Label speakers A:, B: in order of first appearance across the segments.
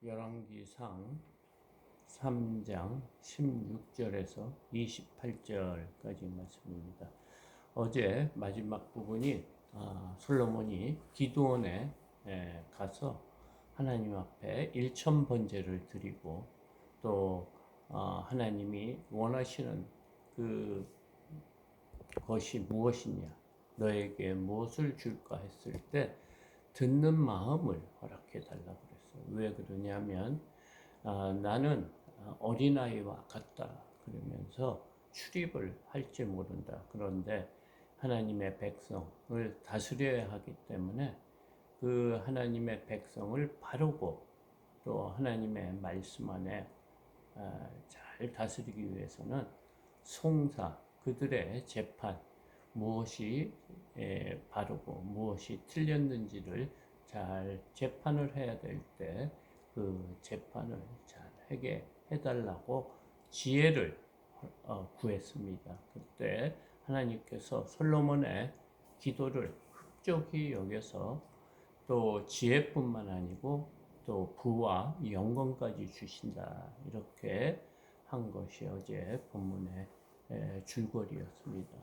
A: 열왕기상 3장 16절에서 28절까지 말씀입니다. 어제 마지막 부분이 솔로몬이 기드온에 가서 하나님 앞에 일천번제를 드리고 또 하나님이 원하시는 그 것이 무엇이냐, 너에게 무엇을 줄까 했을 때 듣는 마음을 허락해 달라고 그랬어요. 왜 그러냐면 나는 어린아이와 같다 그러면서 출입을 할지 모른다. 그런데 하나님의 백성을 다스려야 하기 때문에 그 하나님의 백성을 바르고 또 하나님의 말씀 안에 잘 다스리기 위해서는 송사, 그들의 재판, 무엇이 바르고 무엇이 틀렸는지를 잘 재판을 해야 될 때 그 재판을 잘 하게 해달라고 지혜를 구했습니다. 그때 하나님께서 솔로몬의 기도를 흡족히 여겨서 또 지혜뿐만 아니고 또 부와 영광까지 주신다. 이렇게 한 것이 어제 본문의 줄거리였습니다.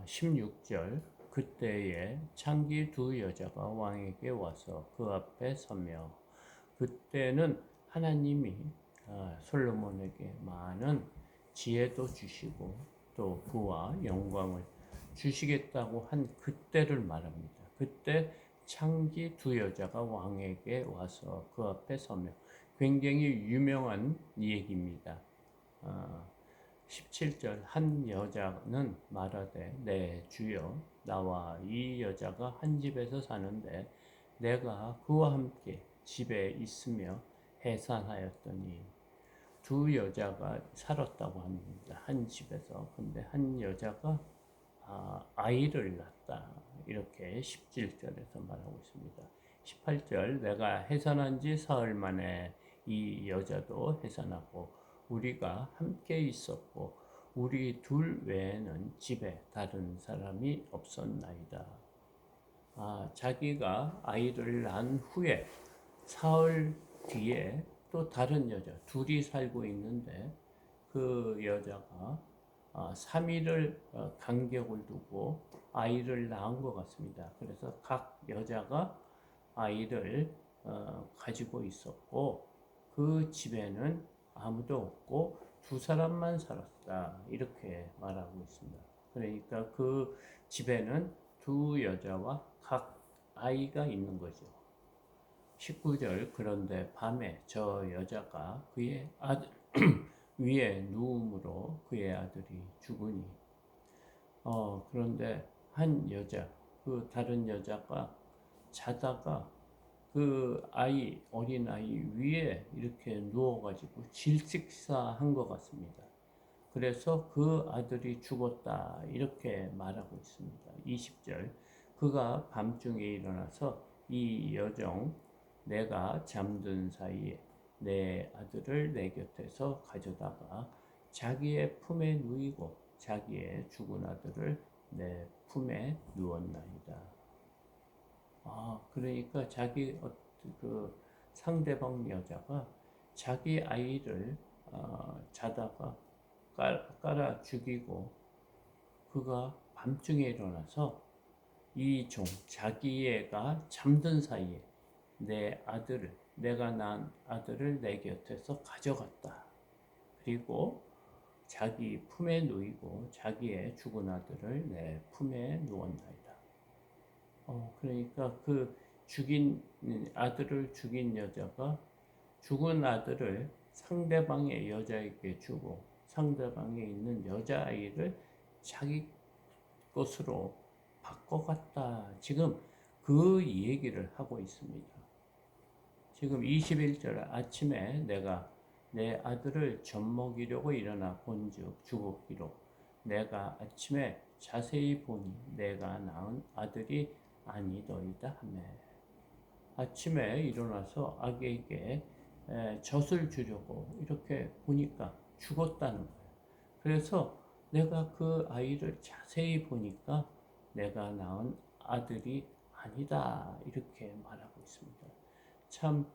A: 16절 그때에 창기 두 여자가 왕에게 와서 그 앞에 서며, 그때는 하나님이 솔로몬에게 많은 지혜도 주시고 또 부와 영광을 주시겠다고 한 그때를 말합니다. 그때 창기 두 여자가 왕에게 와서 그 앞에 서며, 굉장히 유명한 얘기입니다. 17절 한 여자는 말하되 내 주여, 나와 이 여자가 한 집에서 사는데 내가 그와 함께 집에 있으며 해산하였더니, 두 여자가 살았다고 합니다. 한 집에서. 근데 한 여자가 아이를 낳았다. 이렇게 17절에서 말하고 있습니다. 18절 내가 해산한 지 사흘 만에 이 여자도 해산하고 우리가 함께 있었고 우리 둘 외에는 집에 다른 사람이 없었나이다. 자기가 아이를 낳은 후에 사흘 뒤에 또 다른 여자 둘이 살고 있는데 그 여자가 3일을 간격을 두고 아이를 낳은 것 같습니다. 그래서 각 여자가 아이를 가지고 있었고 그 집에는 아무도 없고 두 사람만 살았다. 이렇게 말하고 있습니다. 그러니까 그 집에는 두 여자와 각 아이가 있는 거죠. 19절 그런데 밤에 저 여자가 그의 아들 위에 누움으로 그의 아들이 죽으니, 그런데 한 여자, 그 다른 여자가 자다가 그 아이, 어린 아이 위에 이렇게 누워가지고 질식사한 것 같습니다. 그래서 그 아들이 죽었다. 이렇게 말하고 있습니다. 20절 그가 밤중에 일어나서 이 여종 내가 잠든 사이에 내 아들을 내 곁에서 가져다가 자기의 품에 누이고 자기의 죽은 아들을 내 품에 누웠나이다. 그러니까 자기 그 상대방 여자가 자기 아이를 자다가 깔아 죽이고 그가 밤중에 일어나서 이 자기 애가 잠든 사이에 내가 낳은 아들을 내 곁에서 가져갔다. 그리고 자기 품에 누이고 자기의 죽은 아들을 내 품에 누웠나이다. 그러니까 그 아들을 죽인 여자가 죽은 아들을 상대방의 여자에게 주고 상대방에 있는 여자아이를 자기 것으로 바꿔갔다. 지금 그 얘기를 하고 있습니다. 지금 21절 아침에 내가 내 아들을 젖먹이려고 일어나 본즉 죽었기로 내가 아침에 자세히 보니 내가 낳은 아들이 아니더이다 하며, 아침에 일어나서 아기에게 젖을 주려고 이렇게 보니까 죽었다는 거예요. 그래서 내가 그 아이를 자세히 보니까 내가 낳은 아들이 아니다. 이렇게 말하고 있습니다. 참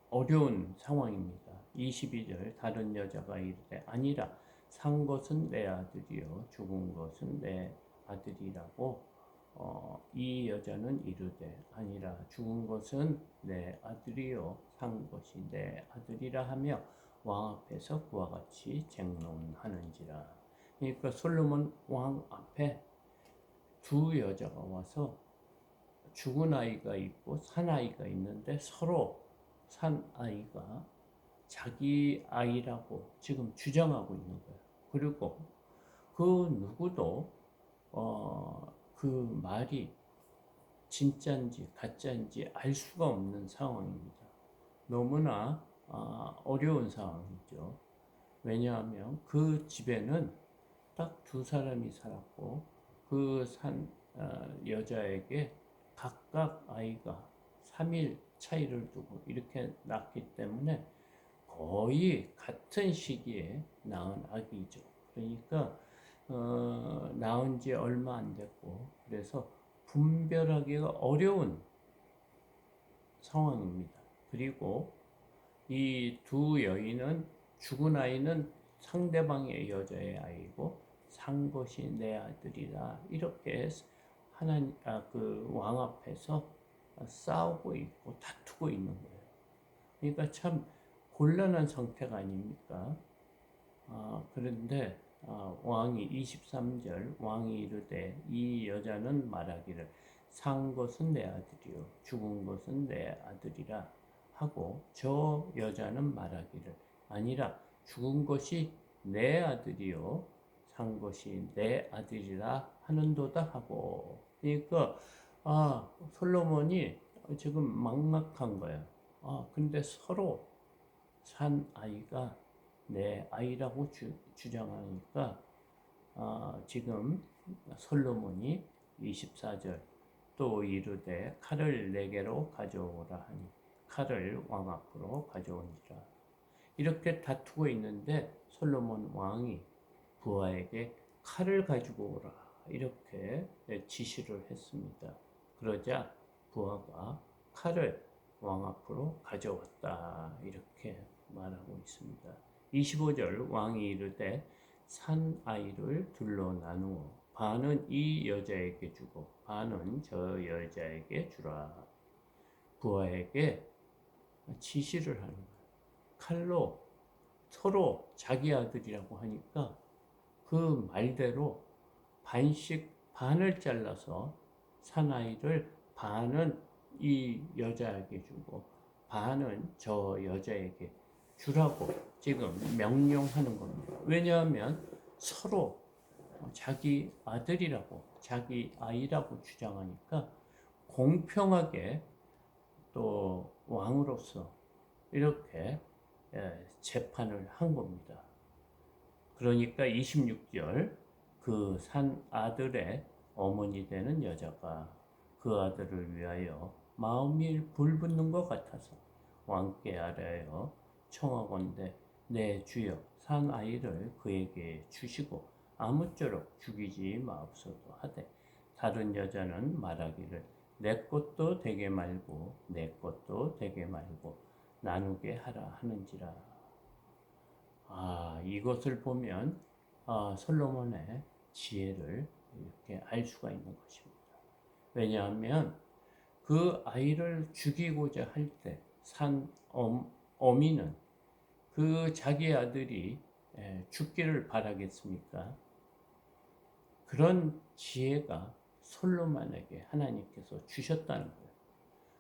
A: 어려운 상황입니다. 22절 다른 여자가 이르되 아니라 산 것은 내 아들이요 죽은 것은 내 아들이라고 이 여자는 이르되 아니라 죽은 것은 내 아들이요 산 것이 내 아들이라 하며 왕 앞에서 그와 같이 쟁론하는지라. 그러니까 솔로몬 왕 앞에 두 여자가 와서 죽은 아이가 있고 산 아이가 있는데 서로 산 아이가 자기 아이라고 지금 주장하고 있는 거예요. 그리고 그 누구도 그 말이 진짜인지 가짜인지 알 수가 없는 상황입니다. 너무나 어려운 상황이죠. 왜냐하면 그 집에는 딱 두 사람이 살았고 그 여자에게 각각 아이가 3일 차이를 두고 이렇게 낳기 때문에 거의 같은 시기에 낳은 아기죠. 그러니까 낳은 지 얼마 안 됐고 그래서 분별하기가 어려운 상황입니다. 그리고 이 두 여인은 죽은 아이는 상대방의 여자의 아이고 산 것이 내 아들이라 이렇게 그 왕 앞에서 싸우고 있고 다투고 있는 거예요. 그러니까 참 곤란한 상태가 아닙니까? 그런데 왕이 23절 왕이 이르되 이 여자는 말하기를 산 것은 내 아들이요 죽은 것은 내 아들이라 하고 저 여자는 말하기를 아니라 죽은 것이 내 아들이요 산 것이 내 아들이라 하는도다 하고. 그러니까 솔로몬이 지금 막막한 거예요. 근데 서로 산 아이가 내 아이라고 주장하니까 지금 솔로몬이 24절 또 이르되 칼을 내게로 가져오라 하니 칼을 왕 앞으로 가져오니라. 이렇게 다투고 있는데 솔로몬 왕이 부하에게 칼을 가지고 오라 이렇게 지시를 했습니다. 그러자 부하가 칼을 왕 앞으로 가져왔다 이렇게 말하고 있습니다. 25절 왕이 이르되 산 아이를 둘로 나누어 반은 이 여자에게 주고 반은 저 여자에게 주라. 부하에게 지시를 하는 거예요. 칼로 서로 자기 아들이라고 하니까 그 말대로 반을 잘라서 사나이를 반은 이 여자에게 주고 반은 저 여자에게 주라고 지금 명령하는 겁니다. 왜냐하면 서로 자기 아들이라고 자기 아이라고 주장하니까 공평하게 또 왕으로서 이렇게 재판을 한 겁니다. 그러니까 26절 그 산 아들의 어머니 되는 여자가 그 아들을 위하여 마음이 불붙는 것 같아서 왕께 아뢰어 청하건대 내 주여 산 아이를 그에게 주시고 아무쪼록 죽이지 마옵소서 하되 다른 여자는 말하기를 내 것도 되게 말고 내 것도 되게 말고 나누게 하라 하는지라. 이것을 보면 솔로몬의 지혜를 이렇게 알 수가 있는 것입니다. 왜냐하면 그 아이를 죽이고자 할 때 산 어미는 그 자기 아들이 죽기를 바라겠습니까? 그런 지혜가 솔로몬에게 하나님께서 주셨다는 거예요.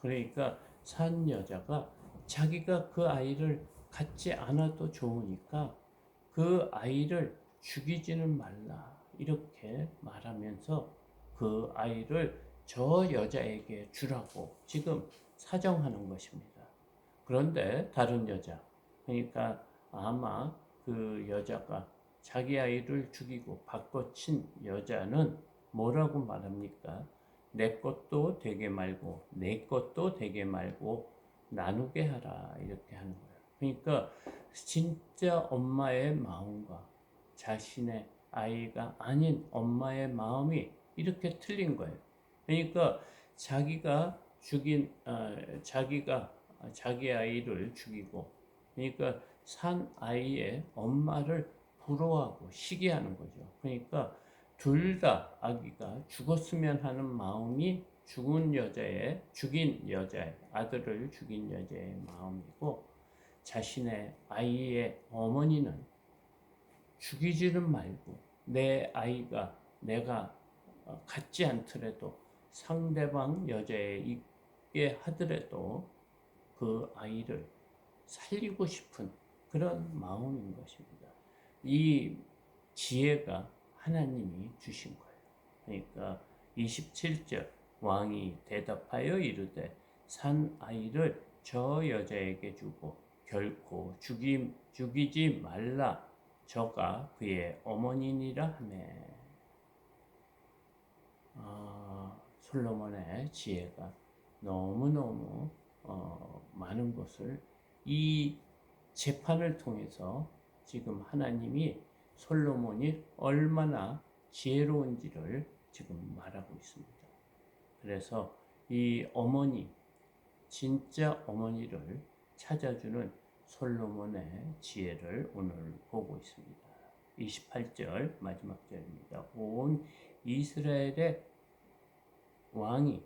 A: 그러니까 산 여자가 자기가 그 아이를 갖지 않아도 좋으니까 그 아이를 죽이지는 말라 이렇게 말하면서 그 아이를 저 여자에게 주라고 지금 사정하는 것입니다. 그런데 다른 여자, 그러니까 아마 그 여자가 자기 아이를 죽이고 바꿔친 여자는 뭐라고 말합니까? 내 것도 되게 말고 내 것도 되게 말고 나누게 하라 이렇게 하는 거예요. 그러니까 진짜 엄마의 마음과 자신의 아이가 아닌 엄마의 마음이 이렇게 틀린 거예요. 그러니까 자기가 자기가 자기 아이를 죽이고, 그러니까 산 아이의 엄마를 부러워하고 시기하는 거죠. 그러니까 둘 다 아기가 죽었으면 하는 마음이 죽인 여자의 아들을 죽인 여자의 마음이고, 자신의 아이의 어머니는 죽이지는 말고 내 아이가 내가 갖지 않더라도 상대방 여자에 있게 하더라도 그 아이를 살리고 싶은 그런 마음인 것입니다. 이 지혜가 하나님이 주신 거예요. 그러니까 27절 왕이 대답하여 이르되 산 아이를 저 여자에게 주고 결코 죽이지 말라. 저가 그의 어머니니라 하매. 솔로몬의 지혜가 너무너무 많은 것을 이 재판을 통해서 지금 하나님이 솔로몬이 얼마나 지혜로운지를 지금 말하고 있습니다. 그래서 이 어머니, 진짜 어머니를 찾아주는 솔로몬의 지혜를 오늘 보고 있습니다. 28절 마지막 절입니다. 온 이스라엘의 왕이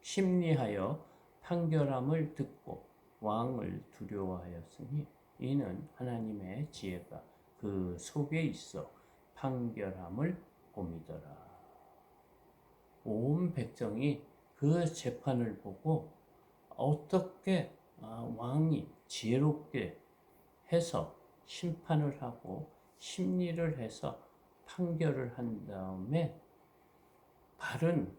A: 심리하여 판결함을 듣고 왕을 두려워하였으니 이는 하나님의 지혜가 그 속에 있어 판결함을 봄이더라. 온 백성이 그 재판을 보고 어떻게 왕이 지혜롭게 해서 심판을 하고 심리를 해서 판결을 한 다음에 바른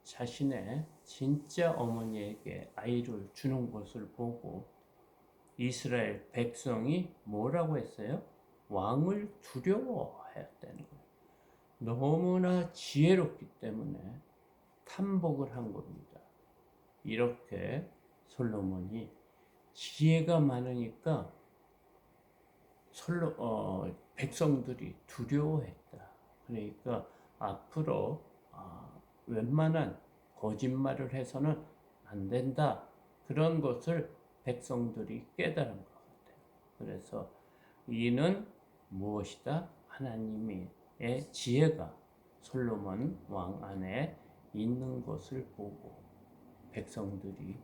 A: 자신의 진짜 어머니에게 아이를 주는 것을 보고 이스라엘 백성이 뭐라고 했어요? 왕을 두려워하였다는 거예요. 너무나 지혜롭기 때문에 탐복을 한 겁니다. 이렇게 솔로몬이 지혜가 많으니까 백성들이 두려워했다. 그러니까 앞으로 웬만한 거짓말을 해서는 안 된다. 그런 것을 백성들이 깨달은 것 같아요. 그래서 이는 무엇이다? 하나님의 지혜가 솔로몬 왕 안에 있는 것을 보고 백성들이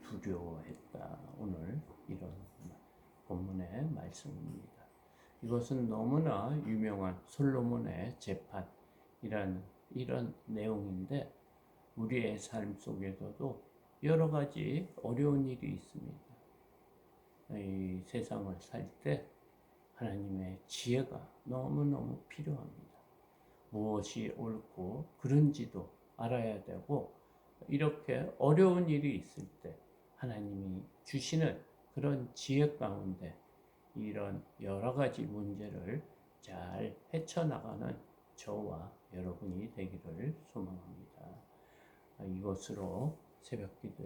A: 두려워했다. 오늘 이런 본문의 말씀입니다. 이것은 너무나 유명한 솔로몬의 재판이란 이런 내용인데 우리의 삶 속에서도 여러 가지 어려운 일이 있습니다. 이 세상을 살 때 하나님의 지혜가 너무너무 필요합니다. 무엇이 옳고 그른지도 알아야 되고 이렇게 어려운 일이 있을 때 하나님이 주시는 그런 지혜 가운데 이런 여러 가지 문제를 잘 헤쳐나가는 저와 여러분이 되기를 소망합니다. 이것으로 새벽 기도에